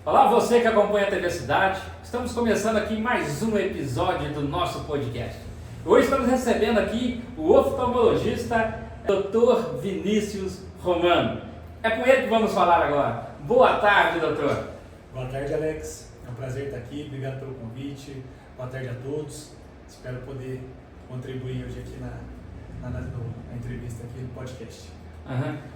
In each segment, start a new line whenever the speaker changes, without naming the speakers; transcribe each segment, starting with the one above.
Olá, você que acompanha a TV Cidade. Estamos começando aqui mais um episódio do nosso podcast. Hoje estamos recebendo aqui o oftalmologista Dr. Vinícius Romano. É com ele que vamos falar agora. Boa tarde, doutor.
Boa tarde, Alex. É um prazer estar aqui. Obrigado pelo convite. Boa tarde a todos. Espero poder contribuir hoje aqui na entrevista aqui no podcast.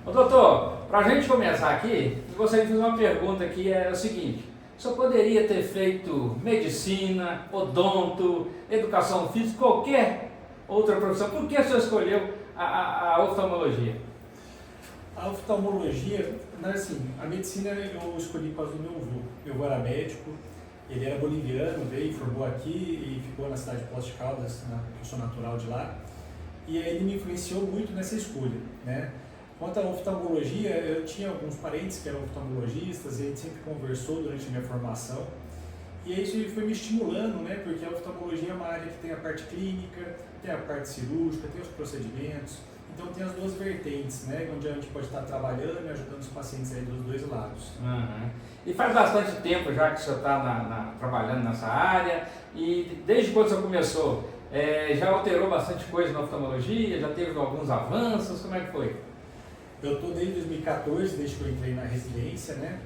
Ô, doutor, para a gente começar aqui, eu gostaria de fazer uma pergunta que é o seguinte: o senhor poderia ter feito medicina, odonto, educação física, qualquer outra profissão? Por que o senhor escolheu a oftalmologia?
A oftalmologia, assim, a medicina eu escolhi por causa do meu avô. Meu avô era médico, ele era boliviano, veio, formou aqui e ficou na cidade de Poços de Caldas, eu sou natural de lá. E aí ele me influenciou muito nessa escolha, né? Quanto à oftalmologia, eu tinha alguns parentes que eram oftalmologistas e a gente sempre conversou durante a minha formação. E aí isso foi me estimulando, né? Porque a oftalmologia é uma área que tem a parte clínica, tem a parte cirúrgica, tem os procedimentos. Então tem as duas vertentes, né? Onde a gente pode estar trabalhando e ajudando os pacientes aí dos dois lados.
E faz bastante tempo já que o senhor está trabalhando nessa área, e desde quando o senhor começou, já alterou bastante coisa na oftalmologia, já teve alguns avanços, como é que foi?
Eu estou desde 2014, desde que eu entrei na residência, né?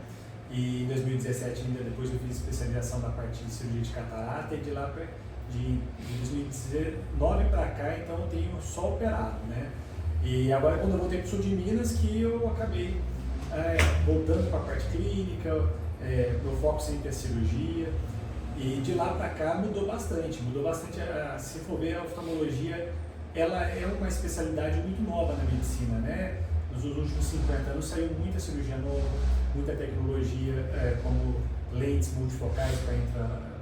E em 2017 ainda, depois eu fiz especialização na parte de cirurgia de catarata, e de lá de 2019 para cá, então eu tenho só operado, né? E agora quando eu voltei para o sul de Minas, que eu acabei voltando para a parte clínica, meu foco sempre é cirurgia, e de lá para cá mudou bastante, se for ver, a oftalmologia, ela é uma especialidade muito nova na medicina, né? Nos últimos 50 anos saiu muita cirurgia nova, muita tecnologia, como lentes multifocais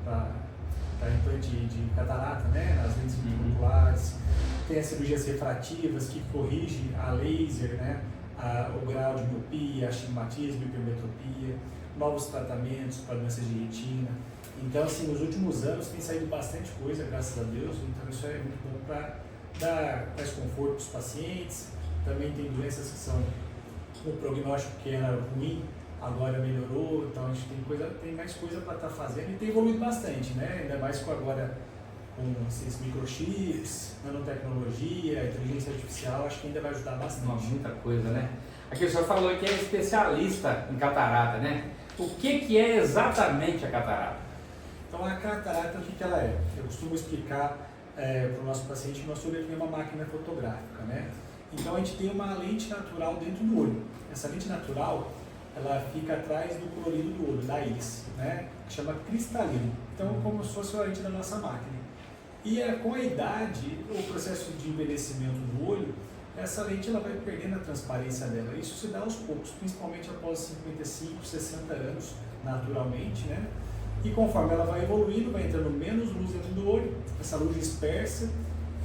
para implante de catarata, né? As lentes intraoculares. Tem as cirurgias refrativas que corrigem a laser, né? O grau de miopia, astigmatismo, hipermetropia, novos tratamentos para doenças de retina. Então, assim, nos últimos anos tem saído bastante coisa, graças a Deus, então isso é muito bom para dar mais conforto para os pacientes. Também tem doenças que são o prognóstico que era ruim, agora melhorou, então a gente tem mais coisa para estar fazendo e tem evoluído bastante, né? Ainda mais agora com esses microchips, nanotecnologia, inteligência artificial, acho que ainda vai ajudar bastante.
Muita coisa, né? Aqui o senhor falou que é especialista em catarata, né? O que é exatamente a catarata?
Então a catarata, o que ela é? Eu costumo explicar para o nosso paciente que nosso olho tem uma máquina fotográfica, né? Então a gente tem uma lente natural dentro do olho. Essa lente natural, ela fica atrás do colorido do olho, da íris, né? Que chama cristalino. Então como se fosse a lente da nossa máquina. E com a idade, o processo de envelhecimento do olho, essa lente ela vai perdendo a transparência dela. Isso se dá aos poucos, principalmente após 55, 60 anos, naturalmente, né? E conforme ela vai evoluindo, vai entrando menos luz dentro do olho, essa luz dispersa,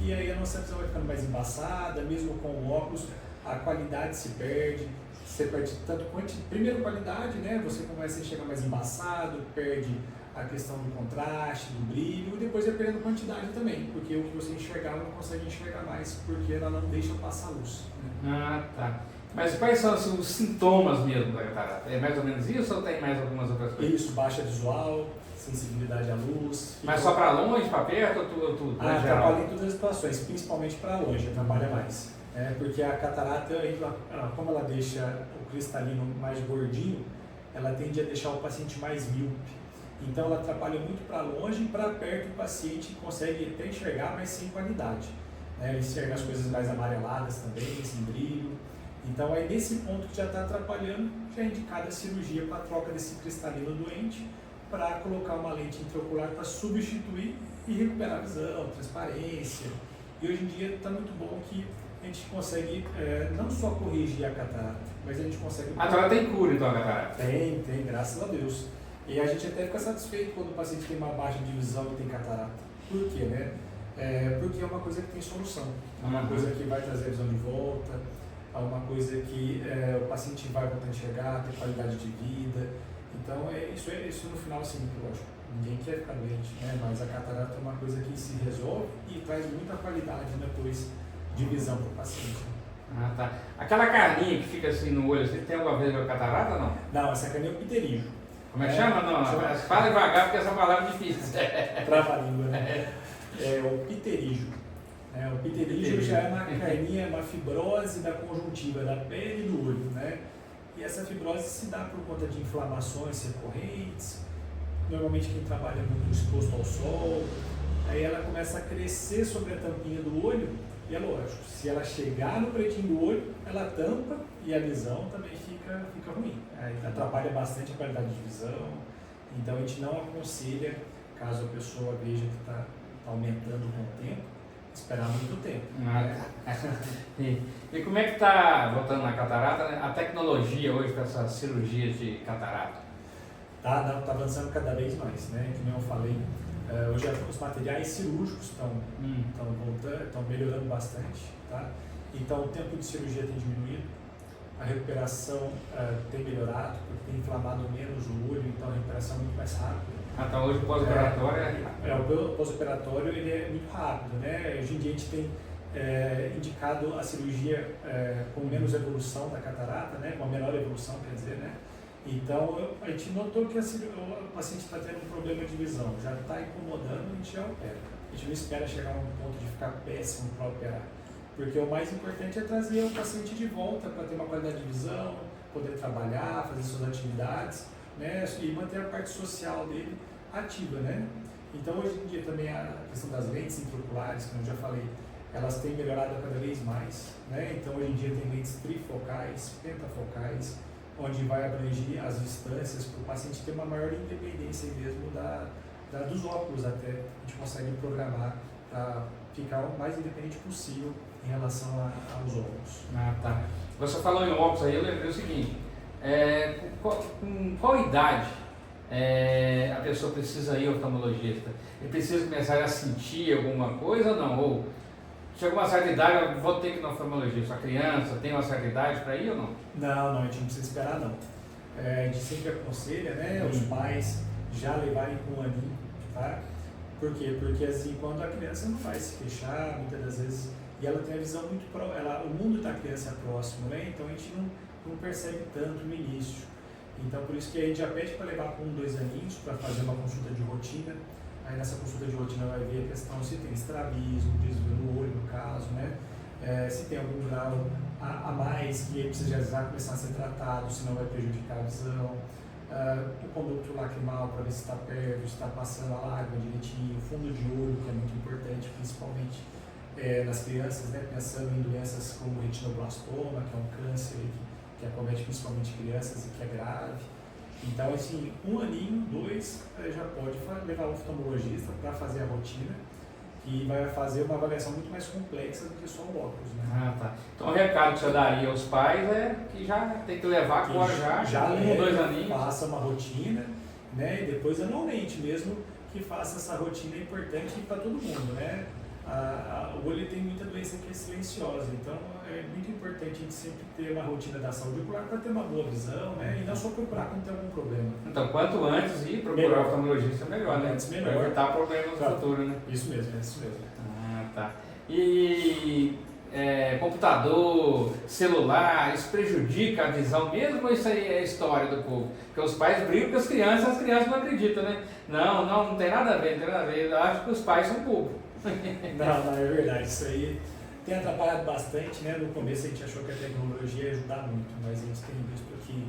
e aí a nossa visão vai ficando mais embaçada, mesmo com o óculos, a qualidade se perde, você perde tanto primeiro qualidade, né? Você começa a enxergar mais embaçado, perde a questão do contraste, do brilho, e depois vai perdendo quantidade também, porque o que você enxergava não consegue enxergar mais, porque ela não deixa passar luz, né?
Tá. Mas quais são assim, os sintomas mesmo da catarata? É mais ou menos isso ou tem mais algumas outras coisas?
Isso, baixa visual, sensibilidade à luz.
Mas só para longe, para perto ou tudo?
Atrapalha em todas as situações, principalmente para longe, atrapalha mais. Porque a catarata, como ela deixa o cristalino mais gordinho, ela tende a deixar o paciente mais míope. Então ela atrapalha muito para longe, e para perto o paciente consegue até enxergar, mas sem qualidade. Ele enxerga as coisas mais amareladas também, sem brilho. Então é nesse ponto que já está atrapalhando, já é indicada a cirurgia para a troca desse cristalino doente, para colocar uma lente intraocular para substituir e recuperar a visão, transparência. E hoje em dia está muito bom que a gente consegue não só corrigir a catarata, mas a gente consegue...
Então ela tem cura, então, a catarata?
Tem, graças a Deus. E a gente até fica satisfeito quando o paciente tem uma baixa de visão e tem catarata. Por quê, né? Porque é uma coisa que tem solução. É uma coisa que vai trazer a visão de volta, é uma coisa que o paciente vai voltar a enxergar, ter qualidade de vida. Então, isso no final, assim, lógico, ninguém quer ficar doente, né? Mas a catarata é uma coisa que se resolve e traz muita qualidade depois de visão para o paciente.
Tá. Aquela carninha que fica assim no olho, tem alguma vez com a catarata ou não?
Não, essa carninha é o pterígio.
Como é que chama? Não, fala devagar porque essa palavra é difícil.
Trava-língua, né? É o pterígio. O pterígio já é uma carninha, uma fibrose da conjuntiva, da pele e do olho, né? E essa fibrose se dá por conta de inflamações recorrentes, normalmente quem trabalha muito exposto ao sol, aí ela começa a crescer sobre a tampinha do olho, e é lógico, se ela chegar no pretinho do olho, ela tampa e a visão também fica ruim. Aí atrapalha bastante a qualidade de visão, então a gente não aconselha, caso a pessoa veja que está aumentando com o tempo, esperar muito tempo.
E como é que está, voltando na catarata, né, a tecnologia hoje para essas cirurgias de catarata?
Tá avançando cada vez mais, né? Como eu falei, hoje os materiais cirúrgicos estão melhorando bastante, tá? Então o tempo de cirurgia tem diminuído, a recuperação tem melhorado, porque tem inflamado menos o olho, então a recuperação é muito mais rápida.
Então hoje o pós-operatório
o pós-operatório ele é muito rápido, né? Hoje em dia a gente tem indicado a cirurgia com menos evolução da catarata, né? Com a menor evolução, quer dizer, né? Então a gente notou que o paciente está tendo um problema de visão, já está incomodando, a gente já opera. A gente não espera chegar a um ponto de ficar péssimo para operar, porque o mais importante é trazer o paciente de volta para ter uma qualidade de visão, poder trabalhar, fazer suas atividades, né? E manter a parte social dele ativa, né? Então hoje em dia também a questão das lentes intraoculares, como eu já falei, elas têm melhorado cada vez mais, né? Então hoje em dia tem lentes trifocais, pentafocais, onde vai abranger as distâncias para o paciente ter uma maior independência mesmo dos óculos até. A gente consegue programar para ficar o mais independente possível em relação aos óculos.
Tá. Você falou em óculos aí, eu lembrei o seguinte, com qual idade a pessoa precisa ir ao oftalmologista? Ele precisa começar a sentir alguma coisa ou não? Ou chega uma certa idade, eu vou ter que ir no oftalmologista. A criança tem uma certa idade para ir ou não?
Não, a gente não precisa esperar não. A gente sempre aconselha, né, os pais já levarem com um aninho, tá? Por quê? Porque assim, quando a criança não vai se queixar, muitas das vezes, e ela tem a visão muito o mundo da criança é próximo, né? Então a gente não percebe tanto no início. Então por isso que a gente já pede para levar com 2 aninhos para fazer uma consulta de rotina. Aí nessa consulta de rotina vai ver a questão se tem estrabismo, desvio no olho no caso, né? Se tem algum grau a mais que ele precisa já começar a ser tratado, senão vai prejudicar a visão. O conduto lacrimal para ver se está perto, se está passando a lágrima direitinho, fundo de olho, que é muito importante, principalmente nas crianças, né? Pensando em doenças como retinoblastoma, que é um câncer que acomete principalmente crianças e que é grave. Então, assim, 1 aninho, 2, já pode levar o oftalmologista para fazer a rotina e vai fazer uma avaliação muito mais complexa do que só o óculos, né?
Tá. Então o recado que você daria aos pais é que já tem que levar agora já 1 ou 2 aninhos.
Faça uma rotina, né? E depois anualmente mesmo que faça essa rotina importante para todo mundo, né? O olho tem muita doença que é silenciosa, então é muito importante a gente sempre ter uma rotina da saúde ocular para ter uma boa visão, né? E não só procurar quando tem algum problema.
Então, quanto antes ir procurar o oftalmologista, melhor, né?
Antes melhor.
Para evitar problemas no futuro, né?
Isso mesmo.
Tá. E computador, celular, isso prejudica a visão mesmo ou isso aí é história do povo? Porque os pais brigam com as crianças não acreditam, né? Não tem nada a ver, Eu acho que os pais são bobos.
Não, é verdade. Isso aí tem atrapalhado bastante, né? No começo a gente achou que a tecnologia ia ajudar muito, mas a gente tem visto que,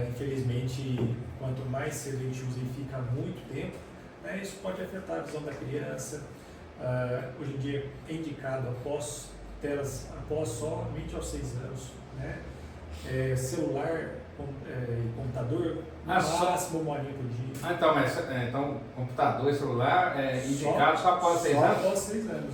infelizmente, quanto mais cedo a gente usa e fica muito tempo, né, isso pode afetar a visão da criança. Hoje em dia é indicado após somente aos 6 anos, né? Celular e computador, no máximo 1 horinha por dia.
Então, computador e celular indicado só após 6 anos?
Só após 6 anos,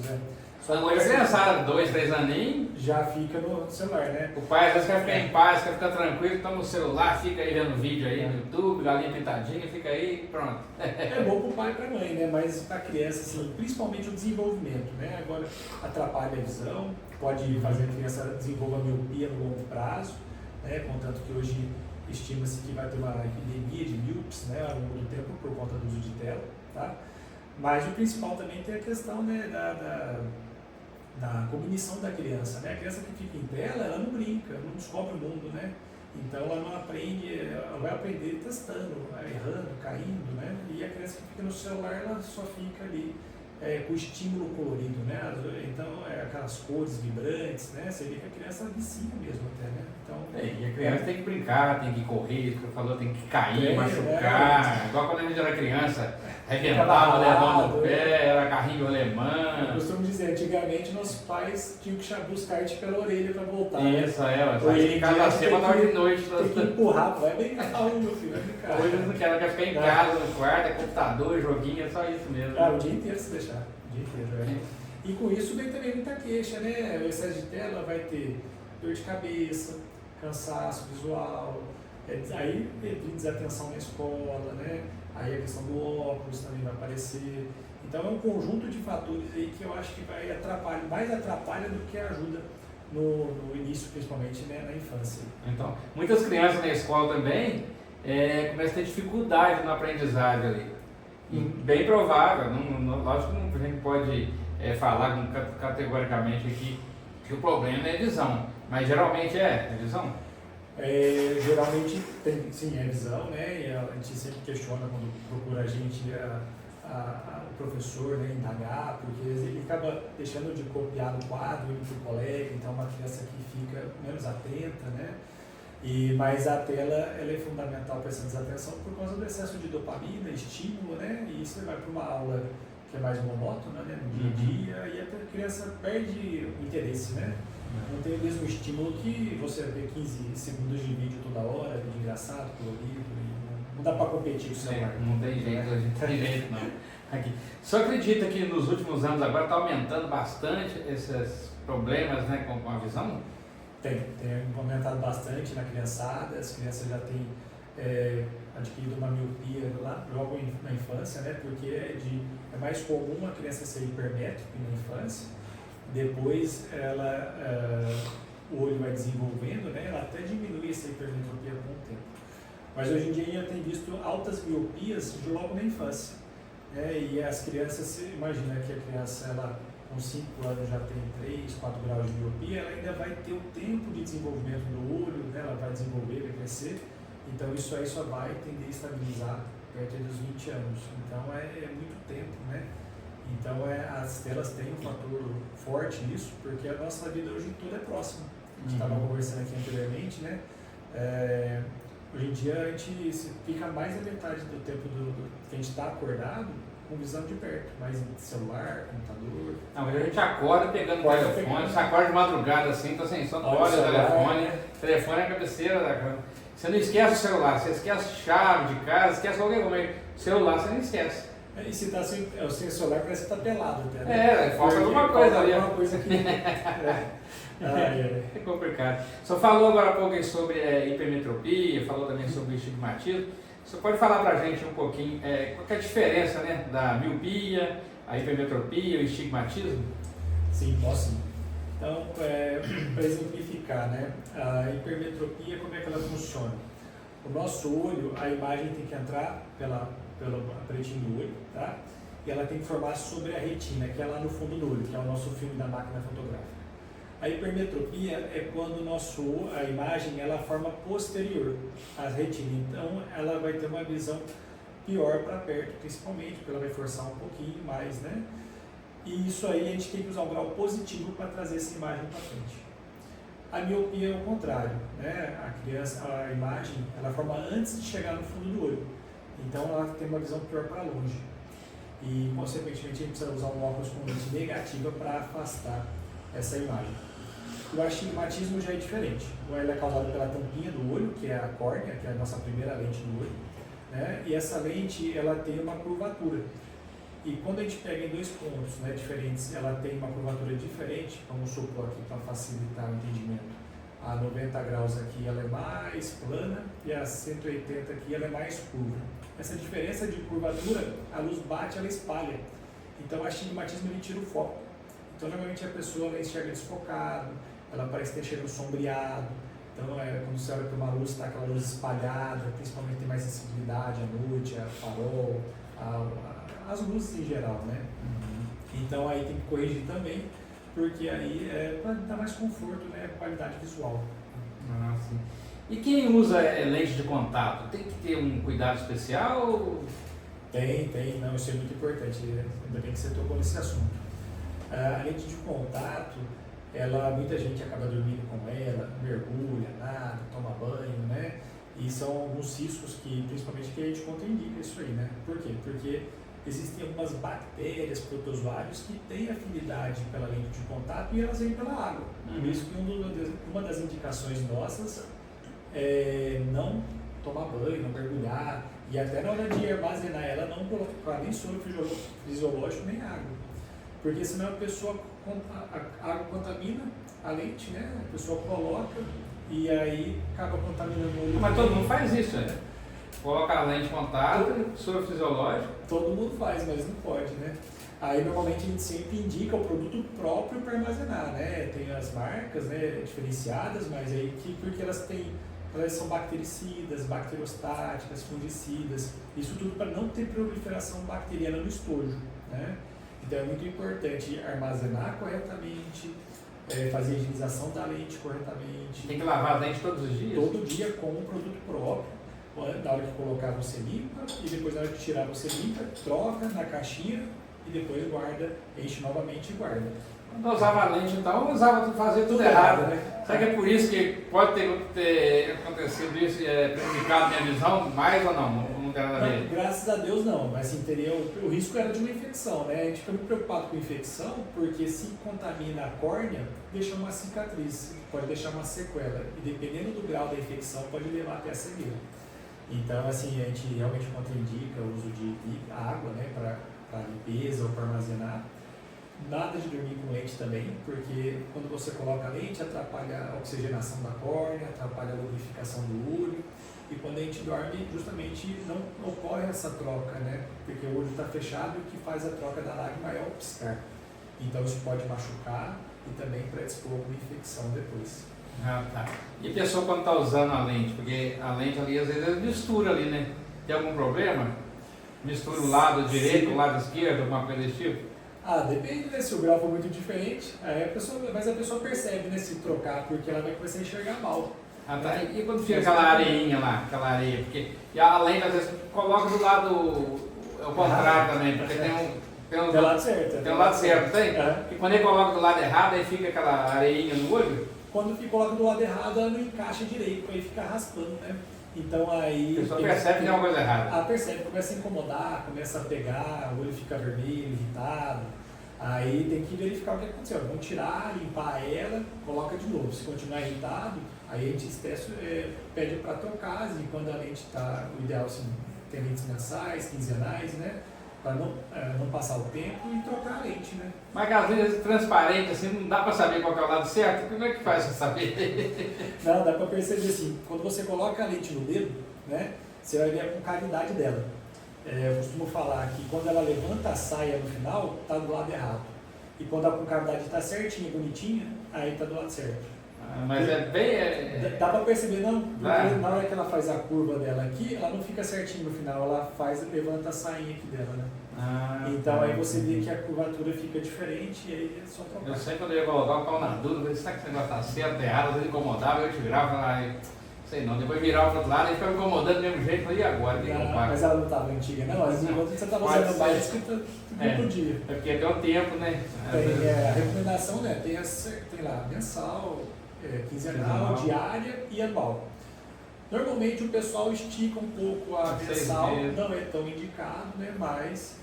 Então, hoje a criançada, 2, 3 aninhos,
já fica no celular, né?
O pai às vezes quer ficar em paz, quer ficar tranquilo, toma o celular, fica aí vendo vídeo aí no YouTube, galinha pintadinha, fica aí, pronto.
É bom para o pai e para a mãe, né? Mas para a criança, assim, principalmente o desenvolvimento, né? Agora atrapalha a visão, pode fazer a criança desenvolver miopia no longo prazo, né? Contanto que hoje estima-se que vai ter uma epidemia de míopes, né? Ao longo do tempo por conta do uso de tela, tá? Mas o principal também tem a questão, né, da cognição da criança, né? A criança que fica em tela, ela não brinca, não descobre o mundo, né? Então ela não aprende, ela vai aprender testando, errando, caindo, né? E a criança que fica no celular, ela só fica ali com estímulo colorido, né? Então, aquelas cores vibrantes, né? Você vê que a criança vicia mesmo até, né? Então,
e a criança tem que brincar, tem que correr, você falou, tem que cair, machucar. Igual quando a gente era criança, arrebentava, levando no pé, era carrinho alemã.
Eu costumo dizer, antigamente nossos pais tinham que buscar-te pela orelha para voltar.
Isso, saía em casa cedo, na hora de noite.
Tem que empurrar, vai brincar, meu filho, vai brincar.
Hoje eles não querem ficar em casa, no quarto, computador, joguinho, é só isso mesmo.
O dia inteiro se deixar. O dia inteiro, E com isso vem também muita queixa, né? O excesso de tela vai ter dor de cabeça, cansaço visual, aí desatenção na escola, né? Aí a questão do óculos também vai aparecer. Então é um conjunto de fatores aí que eu acho que vai atrapalhar, mais atrapalha do que ajuda no início, principalmente, né, na infância.
Então, muitas crianças na escola também começam a ter dificuldade na aprendizagem ali. Bem provável, lógico que a gente pode falar categoricamente aqui que o problema é a visão, mas geralmente é visão?
Geralmente tem, sim, é visão, né? E a gente sempre questiona quando procura a gente, o professor, né, indagar, porque ele acaba deixando de copiar no quadro, indo para o colega, então uma criança que fica menos atenta, né? Mas a tela ela é fundamental para essa desatenção por causa do excesso de dopamina, estímulo, né? E você vai para uma aula que é mais monótona, né, no dia a dia, e a criança perde o interesse, né? Não tem o mesmo estímulo que você vê 15 segundos de vídeo toda hora, vídeo engraçado, colorido, e não dá para competir com o celular.
Não tem jeito, a gente tem jeito não. Aqui. Você acredita que nos últimos anos agora está aumentando bastante esses problemas, né, com a visão?
Tem aumentado bastante na criançada, as crianças já têm adquirido uma miopia logo na infância, né, porque é mais comum a criança ser hipermétrica na infância. Depois o olho vai desenvolvendo, né? Ela até diminui essa hipermetropia com o tempo. Mas hoje em dia a gente tem visto altas miopias logo na infância. E as crianças, imagina que a criança ela, com 5 anos já tem 3, 4 graus de miopia, ela ainda vai ter o tempo de desenvolvimento do olho, né? Ela vai desenvolver, vai crescer. Então isso aí só vai tender a estabilizar perto dos 20 anos. Então é muito tempo, né? Então as telas têm um fator forte nisso, porque a nossa vida hoje tudo é próximo. A gente estava conversando aqui anteriormente, né? Hoje em dia a gente fica mais da metade do tempo que a gente está acordado com visão de perto, mais em celular, computador.
Não, mas a gente acorda pegando o telefone, você acorda de madrugada assim, tá sem sono, olha o telefone é a cabeceira da cama. Você não esquece o celular, você esquece a chave de casa, esquece qualquer coisa. Celular você não esquece.
E se está sem celular, parece que está pelado até, né?
Falta alguma coisa ali.
Alguma coisa aqui.
É complicado. Você falou agora há pouco sobre hipermetropia, falou também sobre estigmatismo. Você pode falar para a gente um pouquinho qual que é a diferença, né, da miopia, a hipermetropia, o estigmatismo?
Sim, posso sim. Então, para exemplificar, né, a hipermetropia, como é que ela funciona? O nosso olho, a imagem tem que entrar pelo pretinho do olho, tá? E ela tem que formar sobre a retina, que é lá no fundo do olho, que é o nosso filme da máquina fotográfica. A hipermetropia é quando a imagem ela forma posterior à retina, então ela vai ter uma visão pior para perto, principalmente, porque ela vai forçar um pouquinho mais, né? E isso aí a gente tem que usar um grau positivo para trazer essa imagem para frente. A miopia é o contrário, né? A imagem ela forma antes de chegar no fundo do olho. Então ela tem uma visão pior para longe e, consequentemente, a gente precisa usar um óculos com lente negativa para afastar essa imagem. O astigmatismo já é diferente. Ele é causado pela tampinha do olho, que é a córnea, que é a nossa primeira lente do olho, né? E essa lente ela tem uma curvatura. E quando a gente pega em 2 pontos, né, diferentes, ela tem uma curvatura diferente. Vamos supor aqui para facilitar o entendimento. A 90 graus aqui ela é mais plana e a 180 aqui ela é mais curva. Essa diferença de curvatura, a luz bate, ela espalha. Então o astigmatismo ele tira o foco. Então normalmente a pessoa ela enxerga desfocado, ela parece ter enxergo sombreado. Então quando você olha para uma luz, está aquela luz espalhada, principalmente tem mais sensibilidade à noite, a farol, as luzes em geral, né? Então aí tem que corrigir também, porque aí para dar mais conforto, né, qualidade visual.
Sim. E quem usa lente de contato, tem que ter um cuidado especial?
Tem, não, isso é muito importante, ainda bem que você tocou nesse assunto. A lente de contato, muita gente acaba dormindo com ela, mergulha, nada, toma banho, né? E são alguns riscos que, principalmente, que a gente contraindica isso aí, né? Por quê? Porque existem algumas bactérias, protozoários que têm afinidade pela lente de contato e elas vêm pela água. Por isso que uma das indicações nossas é não tomar banho, não mergulhar, e até na hora de armazenar ela, não colocar nem soro fisiológico nem água. Porque senão a água contamina a lente, né? A pessoa coloca e aí acaba contaminando o olho.
Mas todo mundo faz isso, né? Coloca a lente de contato, soro fisiológico.
Todo mundo faz, mas não pode, né? Aí normalmente a gente sempre indica o produto próprio para armazenar, né? Tem as marcas, né, diferenciadas, mas aí porque elas são bactericidas, bacteriostáticas, fungicidas, isso tudo para não ter proliferação bacteriana no estojo, né? Então é muito importante armazenar corretamente, fazer a higienização da lente corretamente.
Tem que lavar a lente todos os dias?
Todo dia com um produto próprio. Na hora que colocar você limpa e depois na hora que tirar você limpa, troca na caixinha e depois guarda, enche novamente e guarda.
Quando eu usava a lente, então, eu fazia tudo errado, né? Será que é por isso que pode ter acontecido isso, prejudicado minha visão, mais ou não? Não tem nada a ver?
Graças a Deus não, mas assim, o risco era de uma infecção, né? A gente fica muito preocupado com infecção, porque se contamina a córnea, deixa uma cicatriz, pode deixar uma sequela, e dependendo do grau da infecção, pode levar até a cegueira. Então, assim, a gente realmente contraindica o uso de água, né, para limpeza ou para armazenar. Nada de dormir com lente também, porque quando você coloca a lente, atrapalha a oxigenação da córnea, atrapalha a lubrificação do olho. E quando a gente dorme, justamente não ocorre essa troca, né? Porque o olho está fechado e o que faz a troca da lágrima é o piscar. Então isso pode machucar e também predispor uma infecção depois.
Ah, tá. E a pessoa quando está usando a lente, porque a lente ali às vezes mistura ali, né? Tem algum problema? Mistura o lado direito, o lado esquerdo, alguma coisa desse tipo?
Depende, né? Se o grau for muito diferente, mas a pessoa percebe, né? Se trocar, porque ela vai começar a enxergar mal.
Ah, tá. E quando fica aquela areinha lá, aquela areia? Porque a lente às vezes coloca do lado, é o contrário também, porque tem
o lado certo.
Tem o lado certo, tem? E quando ele coloca do lado errado, aí fica aquela areinha no olho?
Quando coloca do lado errado, ela não encaixa direito, aí fica raspando, né? Então aí...
A pessoa percebe que tem uma coisa errada.
Ela percebe, começa a incomodar, começa a pegar, o olho fica vermelho, irritado. Aí tem que verificar o que aconteceu. Vamos tirar, limpar ela, coloca de novo. Se continuar irritado, aí a gente pede para trocar, e quando a lente está, o ideal assim, tem lentes mensais, quinzenais, né? Para não passar o tempo e trocar a lente, né?
Mas às vezes transparente, assim, não dá para saber qual é o lado certo? Como é que faz para saber?
Não, dá para perceber assim, quando você coloca a lente no dedo, né? Você vai ver a concavidade dela. Eu costumo falar que quando ela levanta a saia no final, está do lado errado. E quando a concavidade está certinha, bonitinha, aí está do lado certo.
Mas é bem...
Dá para perceber, não? Porque na hora que ela faz a curva dela aqui, ela não fica certinho no final, ela levanta a sainha aqui dela, né? Então aí você vê que a curvatura fica diferente e aí é só trocar.
Eu sempre quando eu ia colocar o pau na dúvida, será que esse negócio está certo, errado, às vezes incomodava, eu tirava e falava, sei não, depois virava para o outro lado e ficava incomodando do mesmo jeito, falei, e agora?
Mas ela não estava antiga, não? Às vezes enquanto você estava usando mais, você podia.
É porque tem um tempo, né?
Tem a recomendação, né? Tem lá, mensal, quinzenal, diária e anual. Normalmente o pessoal estica um pouco a mensal, não é tão indicado, né? Mas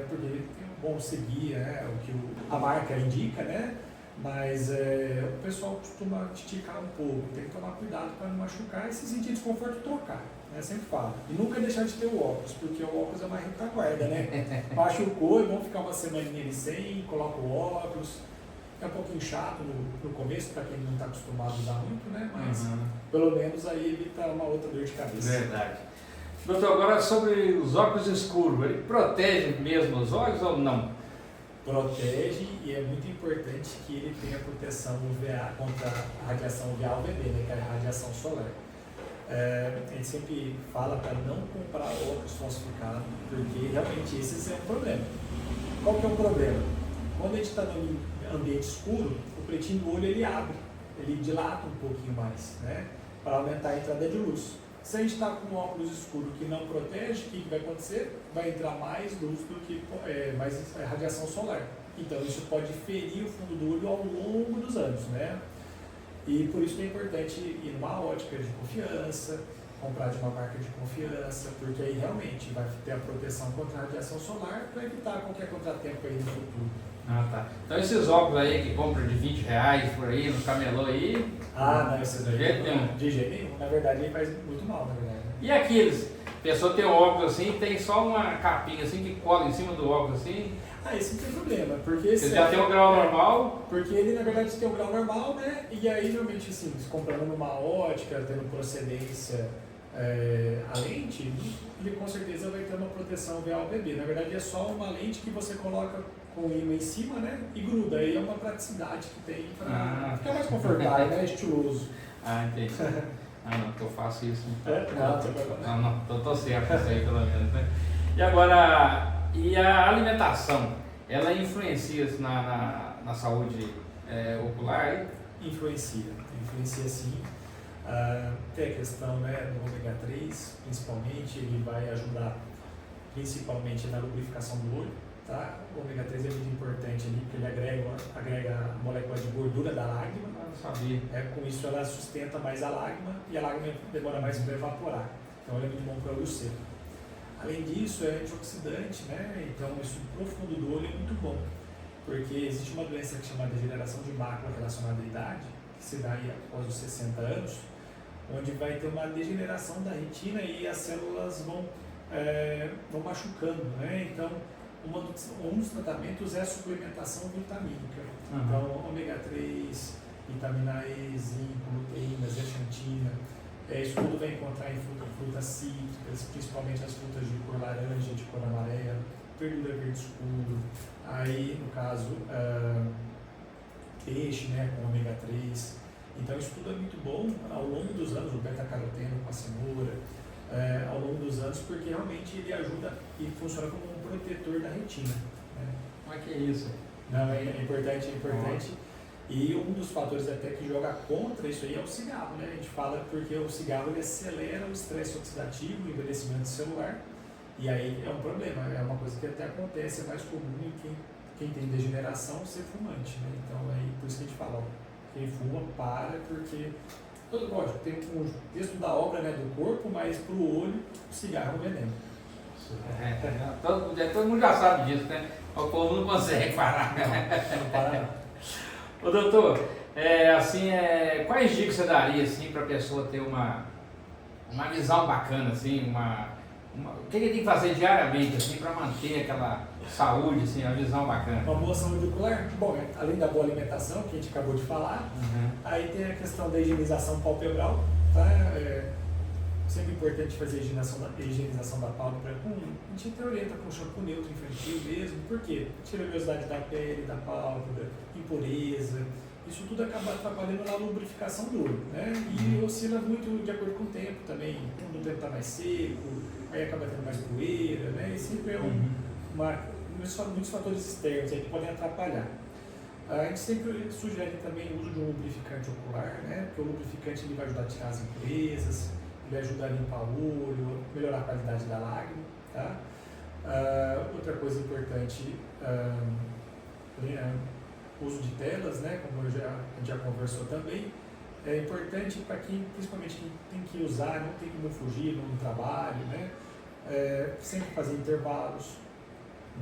porque é bom seguir, né? O que a marca indica, né? Mas o pessoal costuma esticar um pouco, tem que tomar cuidado para não machucar e se sentir desconforto, trocar, né? Sempre falo. E nunca deixar de ter o óculos, porque o óculos é uma retaguarda, né? Machucou, é bom ficar uma semaninha ali sem, coloca o óculos. É um pouquinho chato no começo, para quem não está acostumado a usar muito, né? Mas pelo menos aí evita uma outra dor de cabeça.
Verdade. Doutor, agora sobre os óculos escuros, ele protege mesmo os olhos ou não?
Protege e é muito importante que ele tenha proteção UVA contra a radiação UVA UVB, né? Que é a radiação solar. A gente sempre fala para não comprar óculos falsificados, porque realmente esse é um problema. Qual que é o problema? Quando a gente está no ambiente escuro, o pretinho do olho ele abre, ele dilata um pouquinho mais, né? para aumentar a entrada de luz. Se a gente está com um óculos escuro que não protege, o que vai acontecer? Vai entrar mais luz do que mais radiação solar. Então isso pode ferir o fundo do olho ao longo dos anos, né? E por isso que é importante ir numa ótica de confiança, comprar de uma marca de confiança, porque aí realmente vai ter a proteção contra a radiação solar para evitar qualquer contratempo aí no futuro.
Ah, tá. Então esses óculos aí que compram de R$20 por aí, no camelô aí...
Não, esses
de jeito nenhum.
De jeito nenhum. Na verdade, ele faz muito mal, na verdade.
E aqueles? A pessoa tem um óculos assim, tem só uma capinha assim que cola em cima do óculos assim...
Esse não tem problema, porque...
Você já tem o grau normal?
Porque ele, na verdade, tem o grau normal, né? E aí, realmente, assim, se comprando numa ótica, tendo procedência a lente, ele com certeza vai ter uma proteção VA-UVB. Na verdade, é só uma lente que você coloca com o ímã em cima, né? E gruda. Aí é uma praticidade que tem para ficar mais confortável, né? Estiloso.
Entendi. Não, que eu faço isso. Não, tô certo isso aí, pelo menos, né? E agora... E a alimentação, ela influencia na saúde ocular?
Influencia sim. Tem a questão, né, do ômega 3, principalmente, ele vai ajudar principalmente na lubrificação do olho. Tá? O ômega 3 é muito importante ali, porque ele agrega a molécula de gordura da lágrima.
Não sabia.
Com isso ela sustenta mais a lágrima e a lágrima demora mais para evaporar. Então ele é muito bom para o olho seco. Além disso, é antioxidante, né? Então isso pro fundo do olho é muito bom, porque existe uma doença que chama degeneração de mácula relacionada à idade, que se dá aí após os 60 anos, onde vai ter uma degeneração da retina e as células vão machucando, né? Então, um dos tratamentos é a suplementação vitamínica. Então, ômega 3, vitamina E, zinco, proteínas, zeaxantina. Isso tudo vai encontrar em frutas cítricas, principalmente as frutas de cor laranja, de cor amarela, verdura verde escuro, aí no caso peixe, né, com ômega 3. Então isso tudo é muito bom ao longo dos anos, o beta-caroteno com a cenoura, ao longo dos anos, porque realmente ele ajuda e funciona como um protetor da retina. Né?
Como é que é isso?
Não, é importante. E um dos fatores até que joga contra isso aí é o cigarro, né? A gente fala porque o cigarro ele acelera o estresse oxidativo, o envelhecimento celular, e aí é um problema, é uma coisa que até acontece, é mais comum em quem tem degeneração ser fumante, né? Então aí por isso que a gente fala, quem fuma para, porque, lógico, tem um texto da obra, né, do corpo, mas para o olho o cigarro é um veneno.
Todo mundo já sabe disso, né? O povo não consegue parar.
Não para não.
Ô doutor, quais dicas você daria assim, para a pessoa ter uma visão bacana, assim, o que ele tem que fazer diariamente assim, para manter aquela saúde, assim, a visão bacana?
Uma boa saúde ocular? Bom, além da boa alimentação, que a gente acabou de falar, aí tem a questão da higienização palpebral, tá? Sempre importante fazer a higienização da pálpebra. A gente até orienta com shampoo neutro infantil mesmo, porque tira a oleosidade da pele, da pálpebra, impureza, isso tudo acaba atrapalhando na lubrificação do olho, né? E oscila muito de acordo com o tempo também, quando o tempo está mais seco, aí acaba tendo mais poeira, né? E sempre muitos fatores externos aí que podem atrapalhar. A gente sempre sugere também o uso de um lubrificante ocular, né? Porque o lubrificante ele vai ajudar a tirar as impurezas, ele ajuda a limpar o olho, melhorar a qualidade da lágrima, tá? Outra coisa importante, o uso de telas, né? Como a gente já conversou também, é importante para principalmente quem tem que usar, não tem como fugir no trabalho, né? Sempre fazer intervalos,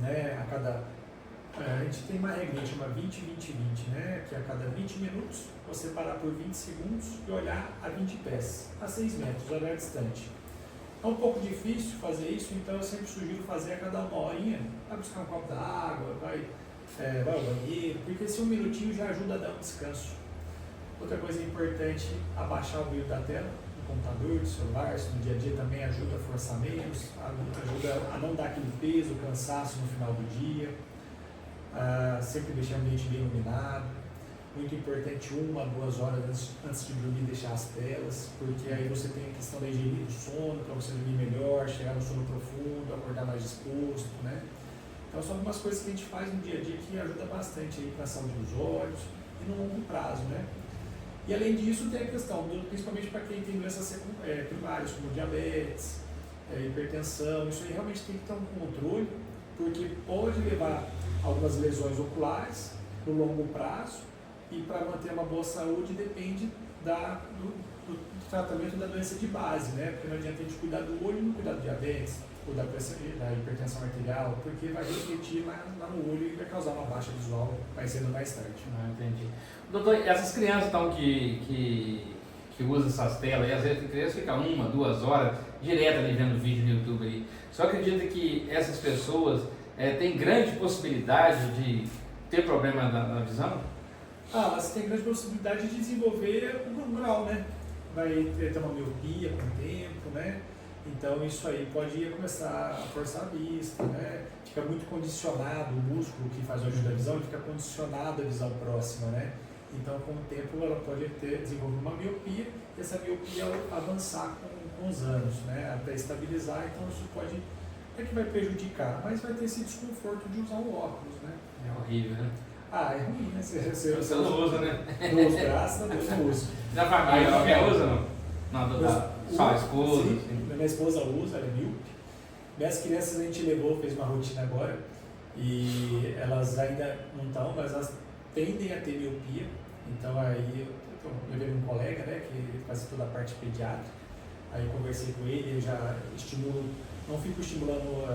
né? A gente tem uma regra chama 20-20-20, né? Que a cada 20 minutos você parar por 20 segundos e olhar a 20 pés, a 6 metros, olhar distante. É um pouco difícil fazer isso, então eu sempre sugiro fazer a cada uma horinha, vai buscar um copo d'água, vai ao banheiro, porque esse 1 minutinho já ajuda a dar um descanso. Outra coisa importante, abaixar o brilho da tela, do computador, do celular, isso no dia a dia também ajuda a forçar menos, ajuda a não dar aquele peso, cansaço no final do dia. Sempre deixar o ambiente bem iluminado. Muito importante 1 a 2 horas antes de dormir deixar as telas, porque aí você tem a questão da higiene do sono, para você dormir melhor, chegar no sono profundo, acordar mais disposto, né? Então são algumas coisas que a gente faz no dia a dia que ajuda bastante aí para a saúde dos olhos e no longo prazo, né? E além disso tem a questão, principalmente para quem tem doenças primárias, como diabetes, hipertensão, isso aí realmente tem que ter um controle, porque pode levar a algumas lesões oculares no longo prazo, e para manter uma boa saúde depende do tratamento da doença de base, né? Porque não adianta a gente cuidar do olho e não cuidar do diabetes, ou da hipertensão arterial, porque vai refletir lá no olho e vai causar uma baixa visual mais cedo ou mais tarde.
Entendi. Doutor, essas crianças então que usam essas telas, e às vezes a criança fica 1, 2 horas direto ali vendo vídeo no YouTube aí. Só acredita que essas pessoas têm grande possibilidade de ter problema na visão?
Elas têm grande possibilidade de desenvolver um grau, né? Vai ter uma miopia com o tempo, né? Então isso aí pode começar a forçar a vista, né? Fica muito condicionado, o músculo que faz o ajuste da visão, ele fica condicionado à visão próxima, né? Então com o tempo ela pode desenvolver uma miopia, e essa miopia avançar com os anos, né? Até estabilizar, então isso pode, que vai prejudicar, mas vai ter esse desconforto de usar o óculos, né?
É horrível, né?
É ruim, né?
Você não usa, né?
Não uso, graças a Deus não uso.
Na família, alguém usa ou não? Não, só a esposa?
Sim,
assim.
minha esposa usa, ela é míope. Minhas crianças a gente levou, fez uma rotina agora, e elas ainda não estão, mas elas tendem a ter miopia. Então aí eu levei um colega, né, que faz toda a parte pediátrica, aí conversei com ele, eu já estimulo, não fico estimulando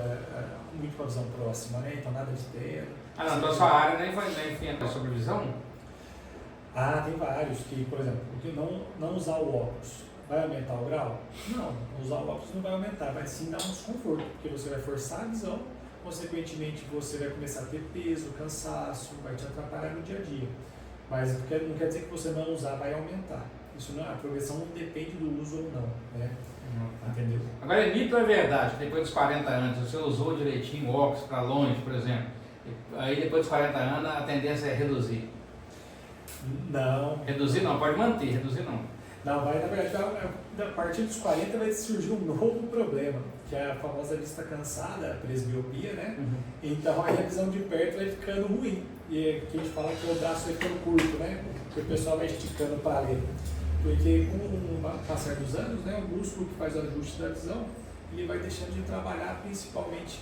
muito com a visão próxima, né, então nada de tela.
Não, então a sua área nem enfim, sobre visão?
Tem vários que, por exemplo, porque não usar o óculos vai aumentar o grau? Não, usar o óculos não vai aumentar, vai sim dar um desconforto, porque você vai forçar a visão, consequentemente você vai começar a ter peso, cansaço, vai te atrapalhar no dia a dia. Mas não quer dizer que você não usar vai aumentar. Isso não, a progressão não depende do uso ou não, né? Entendeu?
Agora é mito ou é verdade que depois dos 40 anos, você usou direitinho o óculos para longe, por exemplo, aí depois dos 40 anos a tendência é reduzir?
Não.
Reduzir não, pode manter, reduzir não.
Não, vai, na verdade, a partir dos 40 vai surgir um novo problema, que é a famosa vista cansada, a presbiopia, né? Então aí a visão de perto vai ficando ruim. E aqui a gente fala que o braço vai ficando curto, né? Que o pessoal vai esticando para ler. Porque com o passar dos anos, né, o músculo que faz o ajuste da visão, ele vai deixando de trabalhar, principalmente,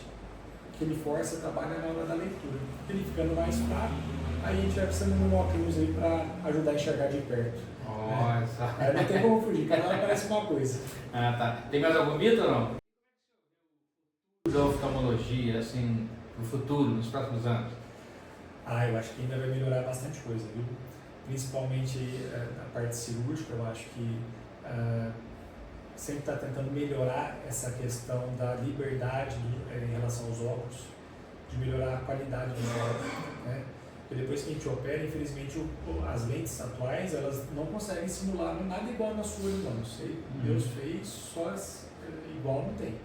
que ele força, trabalha na hora da leitura. Ele ficando mais fraco, aí a gente vai precisando de um óculos aí para ajudar a enxergar de perto.
Nossa.
Aí não tem como fugir, cada hora parece uma coisa.
Tá. Tem mais algum mito ou não? Da oftalmologia, assim, no futuro, nos próximos anos?
Eu acho que ainda vai melhorar bastante coisa, viu? Principalmente a parte cirúrgica, eu acho que sempre está tentando melhorar essa questão da liberdade em relação aos óculos, de melhorar a qualidade dos óculos, né? Porque depois que a gente opera, infelizmente, as lentes atuais, elas não conseguem simular nada igual na sua olho, não. Sei, Deus fez, só igual não tem.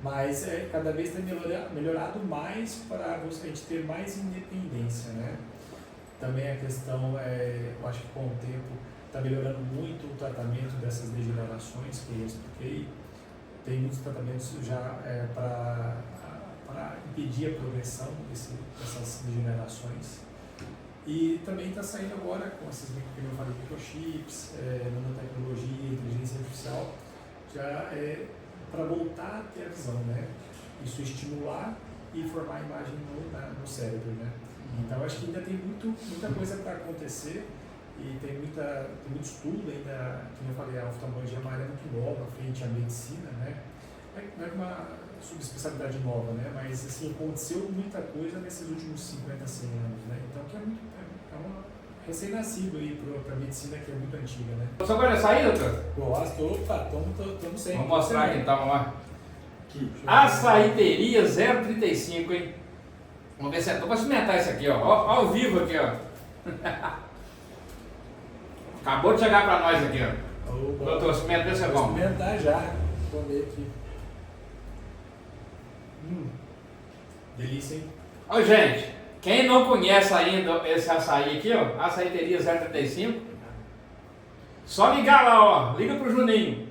Mas cada vez tem melhorado mais para a gente ter mais independência, né? Também a questão, eu acho que com o tempo está melhorando muito o tratamento dessas degenerações que eu expliquei. Tem muitos tratamentos já para impedir a progressão dessas degenerações. E também está saindo agora com esses microchips, nanotecnologia, inteligência artificial, já para voltar a ter a visão, né? Isso estimular e formar a imagem no cérebro, né? Então acho que ainda tem muita coisa para acontecer e tem muito estudo ainda, como eu falei, a oftalmologia é uma área muito nova frente à medicina, né? Não é uma subespecialidade nova, né? Mas assim, aconteceu muita coisa nesses últimos 50, 100 anos, né? Então que é uma recém-nascido aí para a medicina que é muito antiga, né?
Você agora sair, doutor?
Gosto, estamos sempre.
Vamos mostrar aqui então, vamos lá. Açaiteria 035, hein? Vamos ver se é. Vamos experimentar isso aqui, ó. Ao vivo aqui, ó. Acabou de chegar para nós aqui, ó. Doutor, experimenta esse é bom.
Vou experimentar já. Vou comer aqui. Delícia, hein?
Ô, gente, quem não conhece ainda esse açaí aqui, ó, Açaiteria 035, só ligar lá, ó. Liga pro Juninho.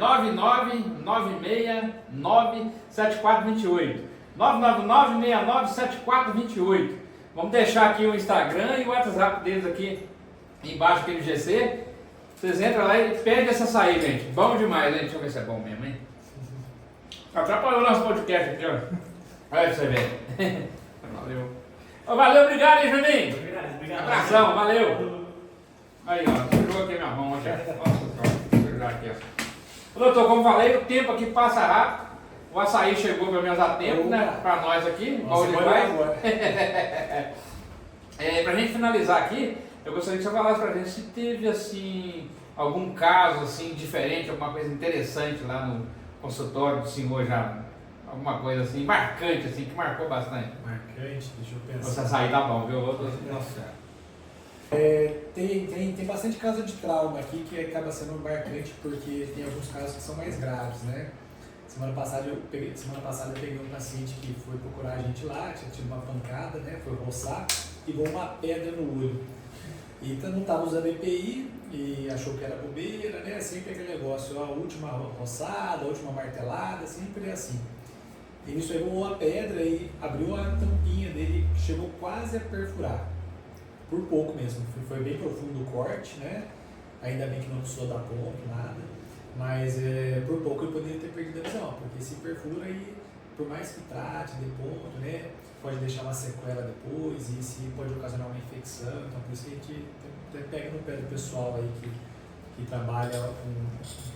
999697428. 999697428. Vamos deixar aqui o Instagram e o WhatsApp deles aqui embaixo aqui no GC. Vocês entram lá e pedem essa açaí, gente. Bom demais, hein? Deixa eu ver se é bom mesmo, hein? Atrapalhou o nosso podcast aqui, ó. Olha pra você ver. Valeu. Valeu, obrigado, hein, Juninho?
Obrigado.
Abração, valeu. Aí, ó, sujou aqui minha mão, já. Nossa, sujou aqui, ó. Doutor, como falei, o tempo aqui passa rápido. O açaí chegou pelo menos a tempo, né? Pra nós aqui, bom demais. Pra gente finalizar aqui, eu gostaria que você falasse pra gente se teve, assim, algum caso, assim, diferente, alguma coisa interessante lá no consultório do senhor já. Alguma coisa assim, marcante, assim, que marcou bastante.
Marcante, deixa eu pensar.
Você açaí tá bom, viu? Nossa.
Tem bastante caso de trauma aqui que acaba sendo marcante porque tem alguns casos que são mais graves, né? Semana passada eu peguei um paciente que foi procurar a gente lá, tinha tido uma pancada, né? Foi roçar e voou uma pedra no olho. E então não estava usando EPI e achou que era bobeira, né? Sempre aquele negócio, a última roçada, a última martelada, sempre é assim. E nisso aí voou a pedra e abriu a tampinha dele, chegou quase a perfurar. Por pouco mesmo, foi bem profundo o corte, né? Ainda bem que não precisou dar ponto, nada. Mas por pouco ele poderia ter perdido a visão, porque se perfura aí, por mais que trate, dê ponto, né? Pode deixar uma sequela depois e se pode ocasionar uma infecção. Então por isso que a gente pega no pé do pessoal aí que trabalha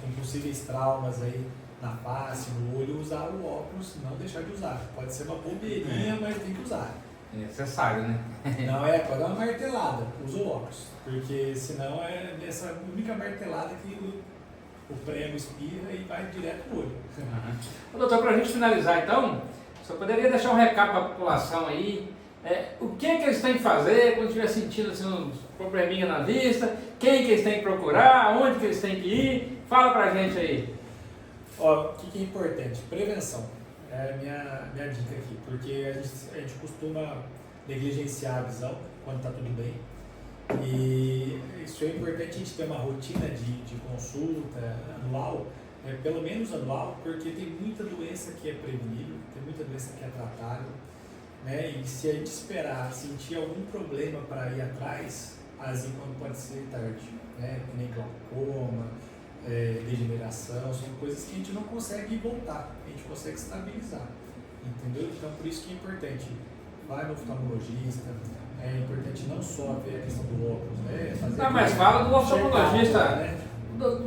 com possíveis traumas aí na face, no olho, usar o óculos, não deixar de usar. Pode ser uma bobeirinha, mas tem que usar.
É necessário, né?
Não pode dar uma martelada, usa o óculos, porque senão é essa única martelada que o prego espirra e vai direto no olho.
Uhum. Doutor, para a gente finalizar então, você poderia deixar um recado para a população aí, o que eles têm que fazer quando estiver sentindo assim, um probleminha na vista, quem que eles têm que procurar, onde que eles têm que ir, fala para a gente aí.
Ó, o que é importante? Prevenção. É a minha dica aqui, porque a gente costuma negligenciar a visão quando está tudo bem. E isso é importante a gente ter uma rotina de consulta anual, pelo menos anual, porque tem muita doença que é prevenível, tem muita doença que é tratável, né? E se a gente esperar sentir algum problema para ir atrás, assim quando pode ser tarde, né? Que nem glaucoma, degeneração, são coisas que a gente não consegue voltar, a gente consegue estabilizar, entendeu? Então por isso que é importante, vai no oftalmologista, é importante não só ver a questão do óculos, né?
Não, mas fala do oftalmologista, né?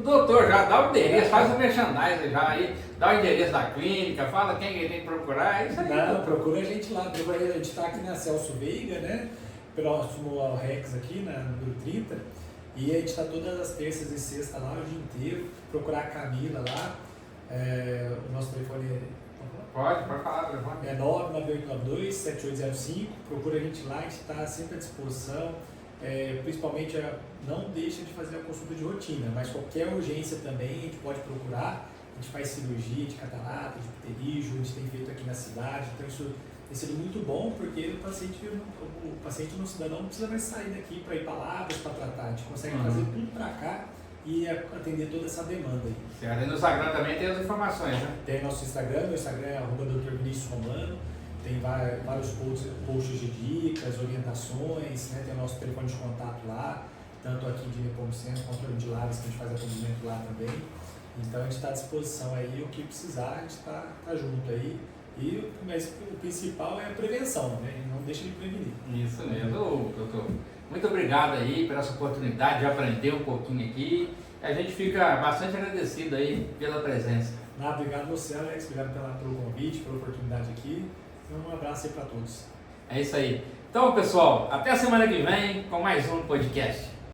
Doutor, já dá o endereço, faz o merchandising já aí, dá o endereço da clínica, fala quem ele tem que procurar, é isso aí.
Não, procura a gente lá, a gente está aqui na Celso Veiga, né? Próximo ao Rex aqui, na número 30. E a gente está todas as terças e sextas lá o dia inteiro. Procurar a Camila lá. O nosso telefone
Pode falar, telefone.
É 99892-7805. Procura a gente lá, a gente está sempre à disposição. Principalmente, não deixa de fazer a consulta de rotina, mas qualquer urgência também a gente pode procurar. A gente faz cirurgia de catarata, de pterígio, a gente tem feito aqui na cidade. Então isso tem sido muito bom, porque o paciente no cidadão não precisa mais sair daqui para ir para Lavras para tratar. A gente consegue fazer tudo para cá e atender toda essa demanda aí.
Certo. E no Instagram também tem as informações, né?
Tem nosso Instagram, meu Instagram é @Dr. Vinícius Romano. Tem vários posts de dicas, orientações, né? Tem o nosso telefone de contato lá, tanto aqui de Nepomuceno quanto de Lavras, que a gente faz atendimento lá também. Então a gente está à disposição aí, o que precisar, a gente está junto aí. Mas o principal é a prevenção, né? Não deixa de prevenir.
Isso mesmo, doutor. Muito obrigado aí por essa oportunidade de aprender um pouquinho aqui. A gente fica bastante agradecido aí pela presença.
Obrigado a você, Alex. Obrigado pelo convite, pela oportunidade aqui. Um abraço aí para todos.
É isso aí. Então, pessoal, até a semana que vem com mais um podcast.